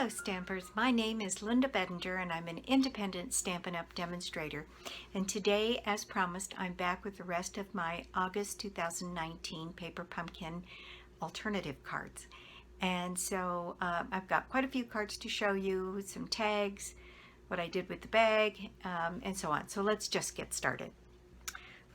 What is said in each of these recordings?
Hello Stampers, my name is Linda Bedinger and I'm an independent Stampin' Up! Demonstrator. And today, as promised, I'm back with the rest of my August 2019 Paper Pumpkin alternative cards. And so I've got quite a few cards to show you, some tags, what I did with the bag, and so on. So let's just get started.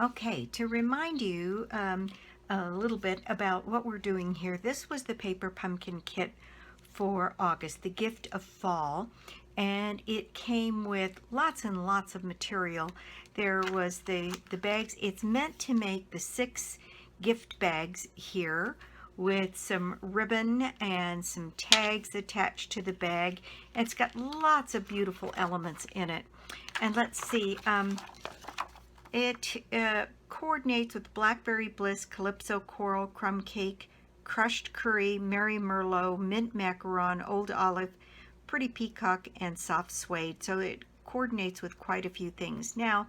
Okay, to remind you a little bit about what we're doing here, this was the Paper Pumpkin kit for August, the gift of fall, and it came with lots and lots of material. There was the bags. It's meant to make the 6 gift bags here with some ribbon and some tags attached to the bag. And it's got lots of beautiful elements in it. And let's see, it coordinates with Blackberry Bliss, Calypso Coral, Crumb Cake, Crushed Curry, Merry Merlot, Mint Macaron, Old Olive, Pretty Peacock, and Soft Suede. So it coordinates with quite a few things. Now,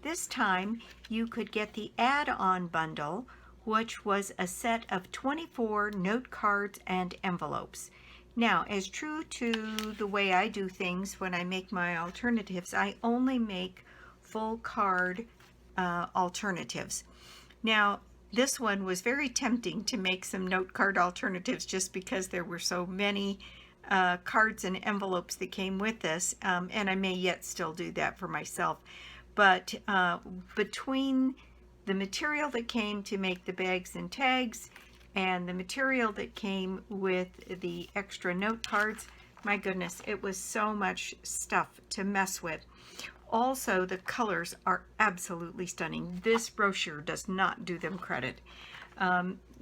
this time you could get the add-on bundle, which was a set of 24 note cards and envelopes. Now, as true to the way I do things when I make my alternatives, I only make full card alternatives. Now, this one was very tempting to make some note card alternatives just because there were so many cards and envelopes that came with this, and I may yet still do that for myself. But between the material that came to make the bags and tags and the material that came with the extra note cards, my goodness, it was so much stuff to mess with. Also, the colors are absolutely stunning. This brochure does not do them credit.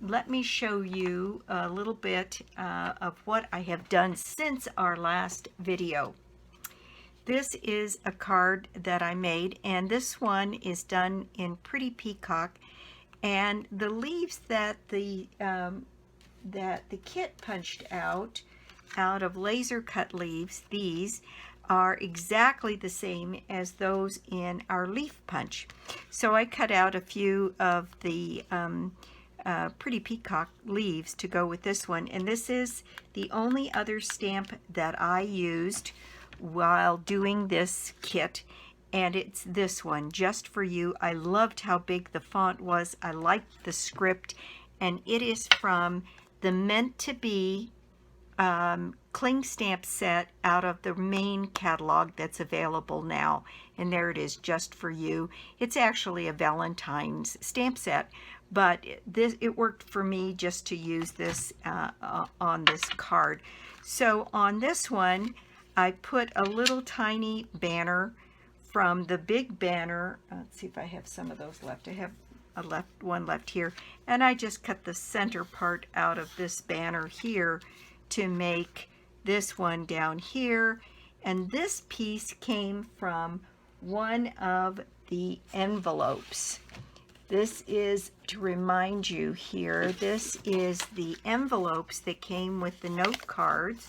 Let me show you a little bit of what I have done since our last video. This is a card that I made, and this one is done in Pretty Peacock. And the leaves that the kit punched out of laser cut leaves, these are exactly the same as those in our leaf punch. So I cut out a few of the Pretty Peacock leaves to go with this one, and this is the only other stamp that I used while doing this kit, and it's this one, Just For You. I loved how big the font was. I liked the script, and it is from the Meant to Be cling stamp set out of the main catalog that's available now, and there it is, Just For You. It's actually a Valentine's stamp set, but it worked for me just to use this on this card. So on this one, I put a little tiny banner from the big banner. Let's see if I have some of those left. I have one left here, and I just cut the center part out of this banner here to make this one down here. And this piece came from one of the envelopes. This is, to remind you here, this is the envelopes that came with the note cards,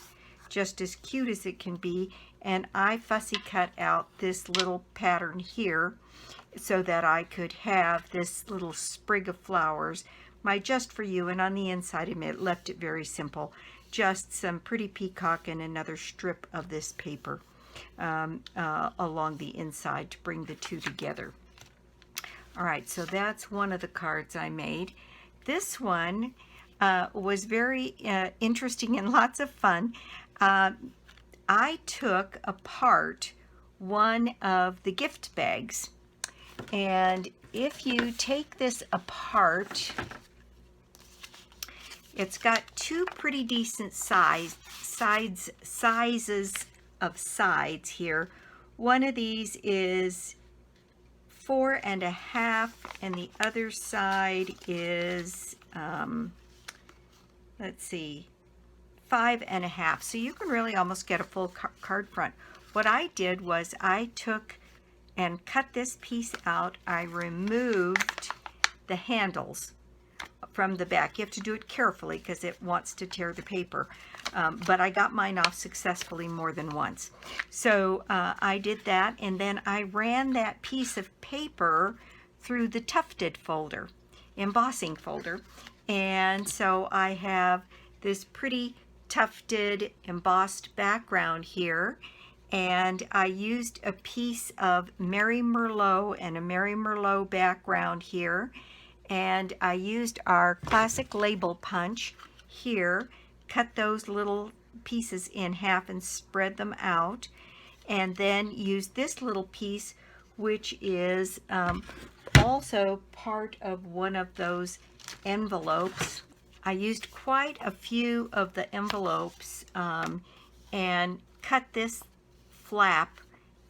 just as cute as it can be. And I fussy cut out this little pattern here so that I could have this little sprig of flowers, my Just For You, and on the inside of it left it very simple. Just some Pretty Peacock and another strip of this paper along the inside to bring the two together. All right, so that's one of the cards I made. This one was very interesting and lots of fun. I took apart one of the gift bags, and if you take this apart, it's got two pretty decent sizes of sides here. One of these is 4.5, and the other side is, let's see, 5.5. So you can really almost get a full card front. What I did was I took and cut this piece out. I removed the handles from the back. You have to do it carefully because it wants to tear the paper, but I got mine off successfully more than once. So I did that, and then I ran that piece of paper through the tufted folder, embossing folder, and so I have this pretty tufted embossed background here, and I used a piece of Mary Merlot and a Mary Merlot background here, and I used our classic label punch here, cut those little pieces in half and spread them out, and then used this little piece, which is also part of one of those envelopes. I used quite a few of the envelopes and cut this flap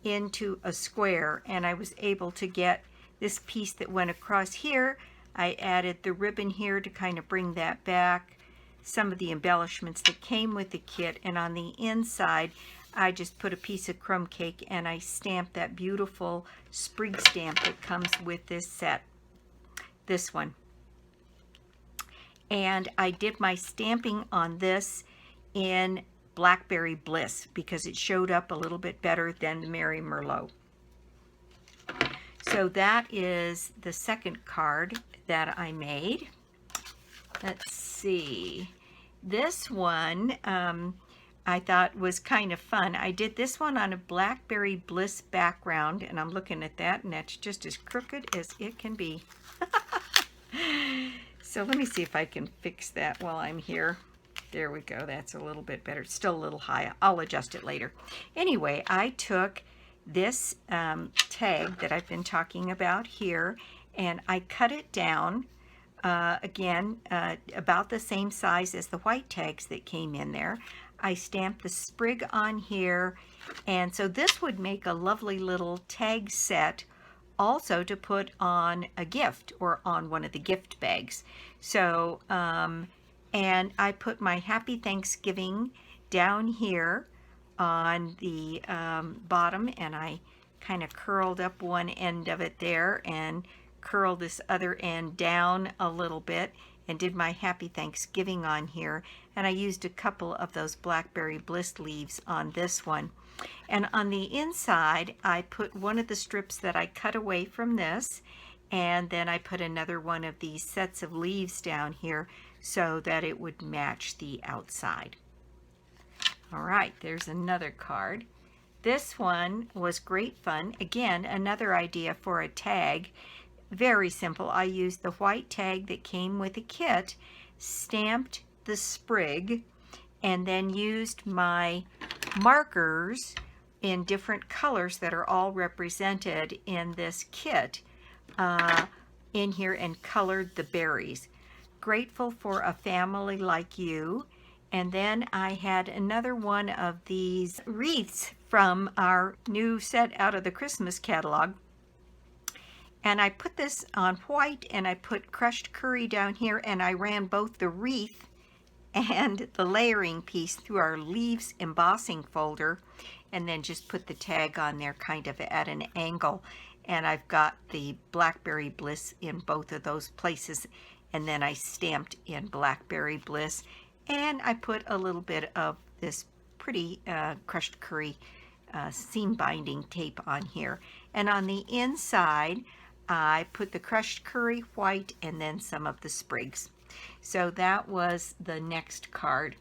into a square, and I was able to get this piece that went across here. I added the ribbon here to kind of bring that back, some of the embellishments that came with the kit, and on the inside I just put a piece of crumb cake and I stamped that beautiful sprig stamp that comes with this set, this one. And I did my stamping on this in Blackberry Bliss because it showed up a little bit better than the Mary Merlot. So that is the second card that I made. Let's see. This one I thought was kind of fun. I did this one on a Blackberry Bliss background, and I'm looking at that, and that's just as crooked as it can be. So let me see if I can fix that while I'm here. There we go. That's a little bit better. It's still a little high. I'll adjust it later. Anyway, I took this tag that I've been talking about here, and I cut it down again about the same size as the white tags that came in there. I stamped the sprig on here, and so this would make a lovely little tag set also to put on a gift or on one of the gift bags. So and I put my Happy Thanksgiving down here on the bottom, and I kind of curled up one end of it there and curled this other end down a little bit and did my Happy Thanksgiving on here, and I used a couple of those Blackberry Bliss leaves on this one. And on the inside I put one of the strips that I cut away from this, and then I put another one of these sets of leaves down here so that it would match the outside. All right, there's another card. This one was great fun. Again, another idea for a tag. Very simple. I used the white tag that came with the kit, stamped the sprig, and then used my markers in different colors that are all represented in this kit in here and colored the berries. Grateful for a family like you. And then I had another one of these wreaths from our new set out of the Christmas catalog. And I put this on white, and I put crushed curry down here, and I ran both the wreath and the layering piece through our leaves embossing folder, and then just put the tag on there kind of at an angle. And I've got the Blackberry Bliss in both of those places, and then I stamped in Blackberry Bliss, and I put a little bit of this pretty crushed curry seam binding tape on here. And on the inside I put the crushed curry white and then some of the sprigs. So that was the next card.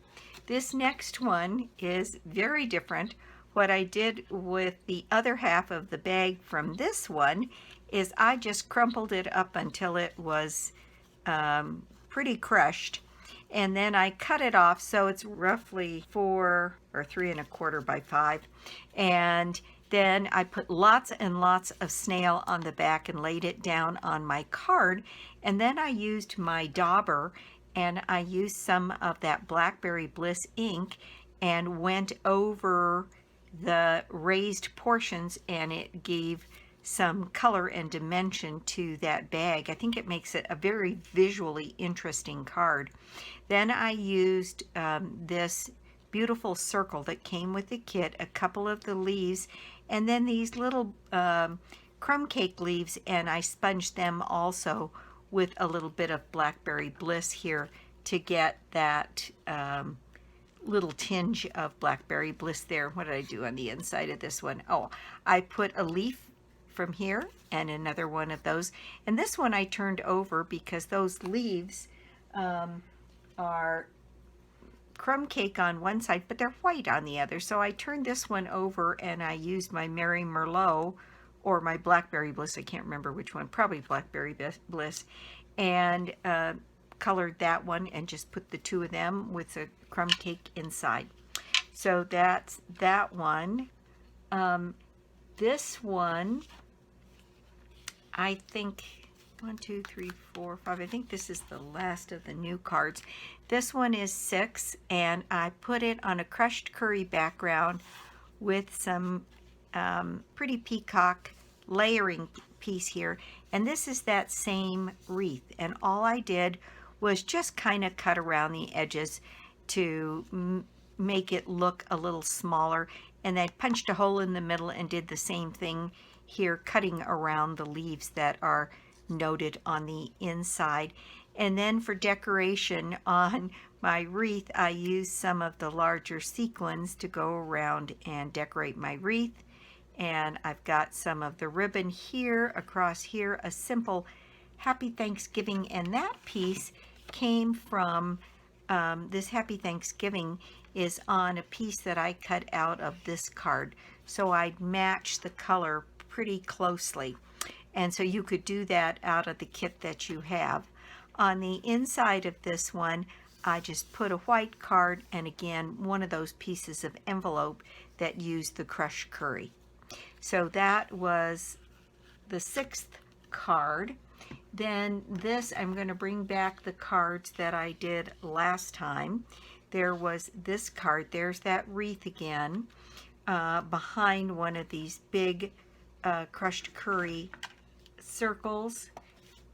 This next one is very different. What I did with the other half of the bag from this one is I just crumpled it up until it was pretty crushed, and then I cut it off so it's roughly 4 or 3 1/4 by 5, and then I put lots and lots of snail on the back and laid it down on my card, and then I used my dauber and I used some of that Blackberry Bliss ink and went over the raised portions, and it gave some color and dimension to that bag. I think it makes it a very visually interesting card. Then I used this beautiful circle that came with the kit, a couple of the leaves, and then these little crumb cake leaves, and I sponged them also with a little bit of Blackberry Bliss here to get that little tinge of Blackberry Bliss there. What did I do on the inside of this one? Oh, I put a leaf from here and another one of those, and this one I turned over because those leaves are crumb cake on one side, but they're white on the other. So I turned this one over and I used my Mary Merlot or my Blackberry Bliss, I can't remember which one, probably Blackberry Bliss, and colored that one and just put the two of them with a crumb cake inside. So that's that one. This one, I think 1, 2, 3, 4, 5. I think this is the last of the new cards. This one is 6, and I put it on a crushed curry background with some pretty peacock layering piece here. And this is that same wreath. And all I did was just kind of cut around the edges to make it look a little smaller. And I punched a hole in the middle and did the same thing here, cutting around the leaves that are noted on the inside. And then for decoration on my wreath, I used some of the larger sequins to go around and decorate my wreath. And I've got some of the ribbon here, across here, a simple Happy Thanksgiving. And that piece came from, this Happy Thanksgiving is on a piece that I cut out of this card. So I'd match the color pretty closely. And so you could do that out of the kit that you have. On the inside of this one, I just put a white card and again, one of those pieces of envelope that used the crushed curry. So that was the 6th card. Then this, I'm going to bring back the cards that I did last time. There was this card. There's that wreath again behind one of these big crushed curry circles.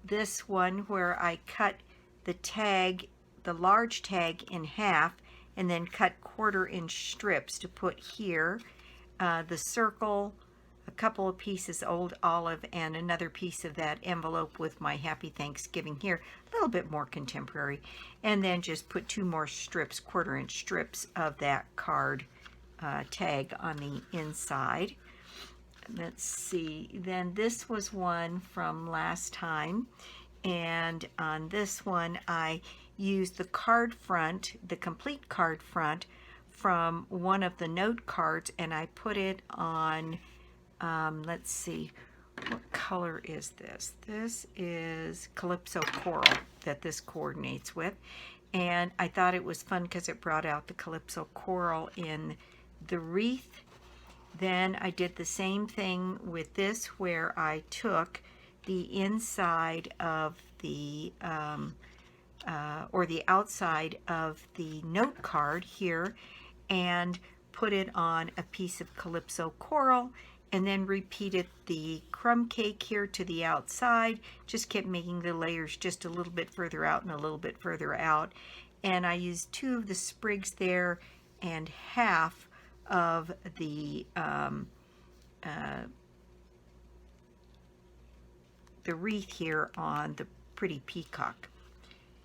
This one where I cut the tag, the large tag, in half and then cut 1/4-inch strips to put here. The circle, a couple of pieces old olive, and another piece of that envelope with my Happy Thanksgiving here, a little bit more contemporary, and then just put 2 more strips, 1/4-inch strips of that card tag on the inside. Let's see, then this was one from last time, and on this one I used the card front, the complete card front from one of the note cards, and I put it on, let's see, what color is this? This is Calypso Coral that this coordinates with, and I thought it was fun because it brought out the Calypso Coral in the wreath. Then I did the same thing with this, where I took the inside of the, or the outside of the note card here and put it on a piece of Calypso Coral, and then repeated the crumb cake here to the outside, just kept making the layers just a little bit further out and a little bit further out. And I used 2 of the sprigs there and half of the wreath here on the pretty peacock.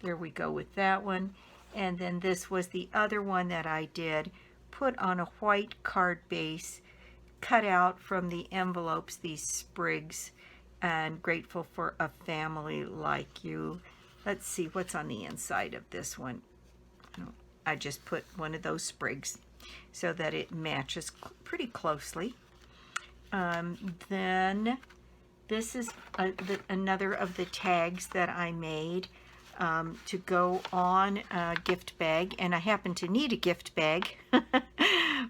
There we go with that one. And then this was the other one that I did, put on a white card base, cut out from the envelopes these sprigs, and grateful for a family like you. Let's see what's on the inside of this one. I just put one of those sprigs so that it matches pretty closely. Then this is another of the tags that I made to go on a gift bag, and I happen to need a gift bag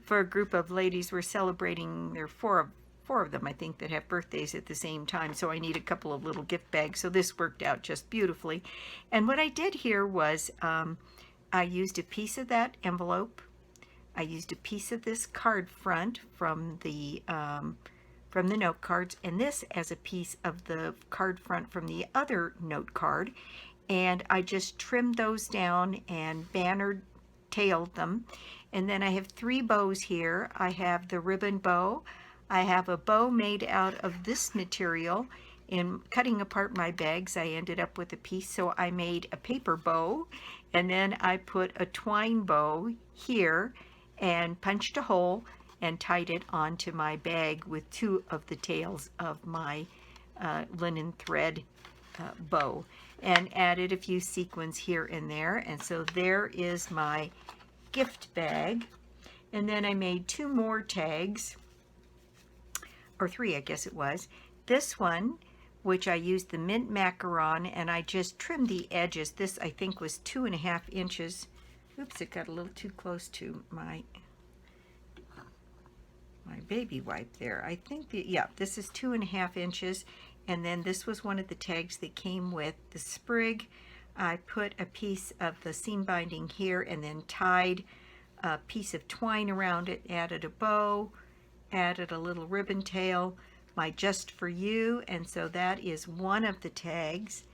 for a group of ladies. We're celebrating, there are four of them, I think, that have birthdays at the same time, so I need a couple of little gift bags, so this worked out just beautifully. And what I did here was I used a piece of that envelope, I used a piece of this card front from the note cards, and this as a piece of the card front from the other note card, and I just trimmed those down and banner tailed them. And then I have 3 bows here. I have the ribbon bow, I have a bow made out of this material. In cutting apart my bags, I ended up with a piece, so I made a paper bow, and then I put a twine bow here and punched a hole and tied it onto my bag with 2 of the tails of my linen thread bow, and added a few sequins here and there. And so there is my gift bag. And then I made 2 more tags, or 3 I guess it was. This one, which I used the mint macaron, and I just trimmed the edges. This I think was 2.5 inches. Oops, it got a little too close to my baby wipe there. I think, yeah, this is 2.5 inches. And then this was one of the tags that came with the sprig. I put a piece of the seam binding here and then tied a piece of twine around it, added a bow, added a little ribbon tail, my Just For You, and so that is one of the tags.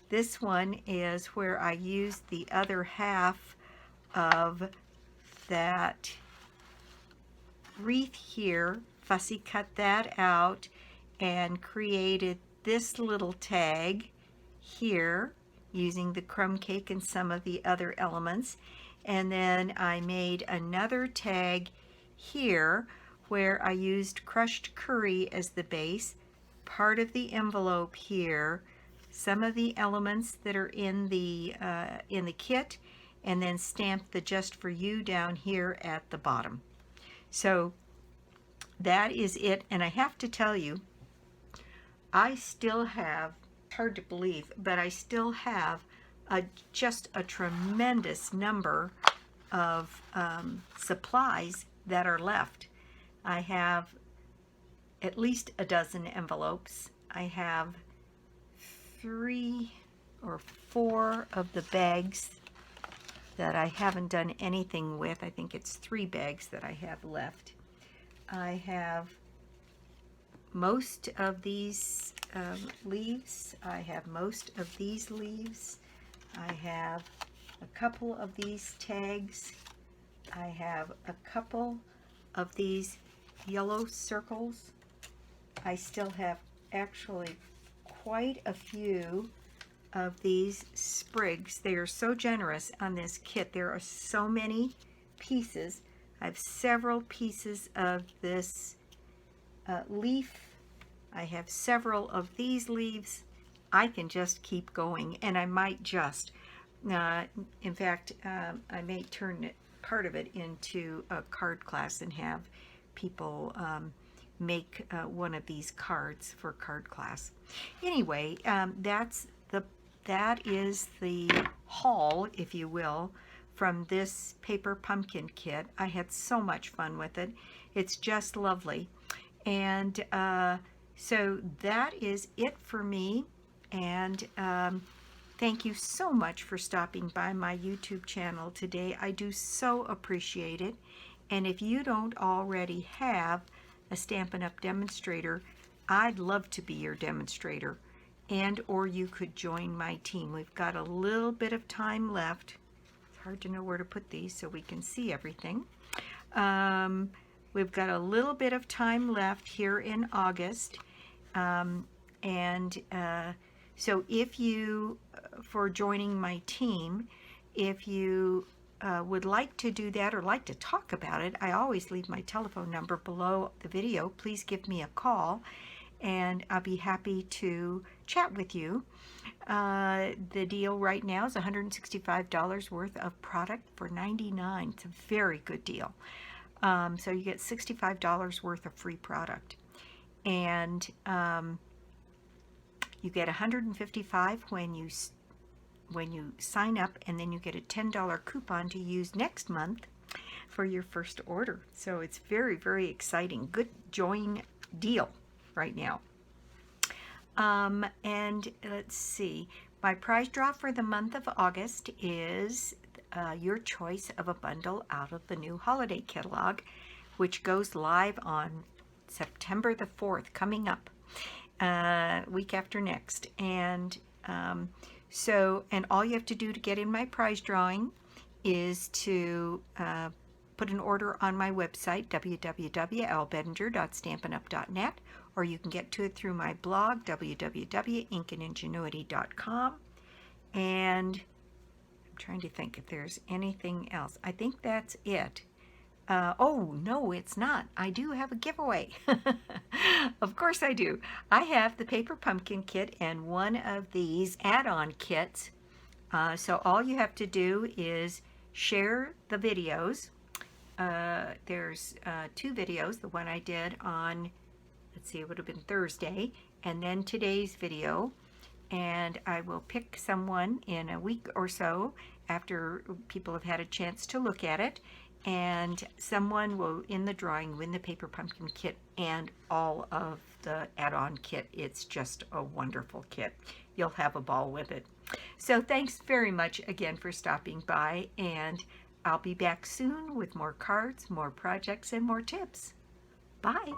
This one is where I used the other half of that wreath here, fussy cut that out and created this little tag here using the crumb cake and some of the other elements. And then I made another tag here where I used crushed curry as the base, part of the envelope here, some of the elements that are in the kit, and then stamped the Just For You down here at the bottom. So that is it. And I have to tell you, I still have, hard to believe, but I still have just a tremendous number of supplies that are left. I have at least a dozen envelopes. I have 3 or 4 of the bags that I haven't done anything with. I think it's 3 bags that I have left. I have most of these leaves. I have most of these leaves. I have a couple of these tags. I have a couple of these yellow circles. I still have actually quite a few of these sprigs. They are so generous on this kit. There are so many pieces. I have several pieces of this leaf. I have several of these leaves. I can just keep going, and I might just, in fact, I may turn part of it into a card class and have people make one of these cards for card class. Anyway, that is the haul, if you will, from this paper pumpkin kit. I had so much fun with it. It's just lovely. And so that is it for me. And thank you so much for stopping by my YouTube channel today. I do so appreciate it. And if you don't already have a Stampin' Up! Demonstrator, I'd love to be your demonstrator. And or you could join my team. We've got a little bit of time left. It's hard to know where to put these so we can see everything. We've got a little bit of time left here in August. So if you, for joining my team, if you would like to do that or like to talk about it, I always leave my telephone number below the video. Please give me a call and I'll be happy to chat with you. The deal right now is $165 worth of product for $99. It's a very good deal. So you get $65 worth of free product. And you get $155 when you sign up, and then you get a $10 coupon to use next month for your first order. So it's very, very exciting. Good join deal right now. And let's see, my prize draw for the month of August is your choice of a bundle out of the new holiday catalog, which goes live on September the 4th, coming up, week after next. And and all you have to do to get in my prize drawing is to put an order on my website, www.albedinger.stampinup.net, or you can get to it through my blog, www.ingenuity.com. And I'm trying to think if there's anything else. I think that's it. Oh, no, it's not. I do have a giveaway. Of course I do. I have the paper pumpkin kit and one of these add-on kits. So all you have to do is share the videos. There's 2 videos. The one I did on, let's see, it would have been Thursday, and then today's video. And I will pick someone in a week or so after people have had a chance to look at it, and someone will, in the drawing, win the paper pumpkin kit and all of the add-on kit. It's just a wonderful kit. You'll have a ball with it. So thanks very much again for stopping by, and I'll be back soon with more cards, more projects, and more tips. Bye.